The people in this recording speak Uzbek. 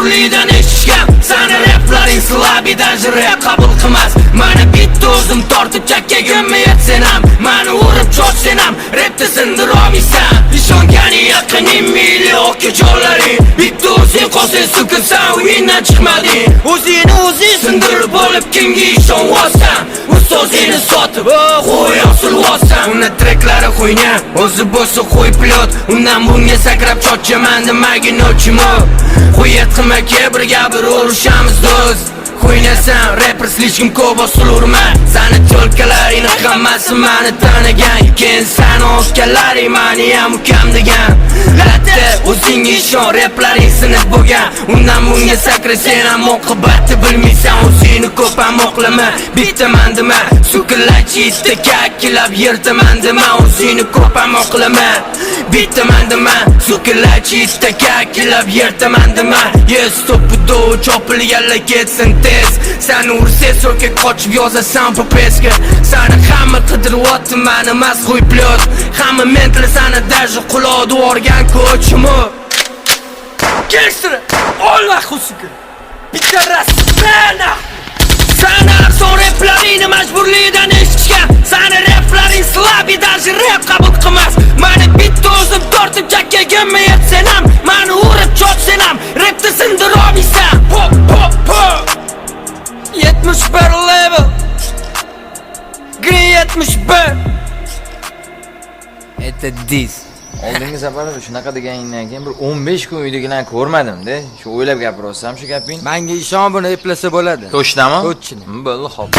majburlikdan eshitgan. Sani raplaring slabidan rap qabul qilmas. Mana bitta o'zim tortib chakkaga yetsen ham, mani urib cho'chsen ham rapni sindira olmaysan. Ishonganing yaqining million jonlaring, bitta o'zing qolsang sukunsan uyingdan chiqmading. O'zing sindirib olib kimga ishonyapsan? O'zingni sotib qo'y osilvosan. Uni treklari qo'ygan, o'zi bo'lsa qo'y pilot. Undan bunga sakrab cho'chaman nimaga nochimo. Qo'yat qilmaka birga bir urushamiz do'st. Qo'ynasan rapper slishkim ko'p osilurma. Sani to'lkalaring hammasi mani tanigan. Keyin sani oshkalaring mani ham ukam degan. Latta o'zingga ishon, raplaring sinib bo'lgan. Undan bunga sakrasan ham oqibatni bilmaysan. O'zingni ko'p ham oqlama, bittaman dema. Sukunlachi itda kakkilab yirtaman dema. O'zingni ko'p ham oqlama, bittaman dema. Sukunlachi itda kakkilab yirtaman dema. Yes to'pdo chopilganlar ketsin tez. Sani ursa so'kka qochib yozasan popesga. Sani hamma qidiryapti mani mas qo'y pilot. Hamma mentli sani даже quloqni o'rgan ko'chimi. Kelsira Alloh xusuga. Bitta rasmana. Sani son raplaringni majburlikdan eshitgan. Sani raplaring slabidan rap qabul qilmas. Mani bitta o'zim tortib chakkaga yetsen ham, mani urib cho'chsen ham rapni sindira olmaysan. Pop pop pop 71 level Green 71 Это dis. Oldingi safarda shunaqa deganingdan keyin bir 15 kun uydagilarni ko'rmadim-da. Shu o'ylab gapiryapsam shu gaping. Menga ishon, buni eplasa bo'ladi. To'shnami? To'chchini. Bo'ldi, xo'p.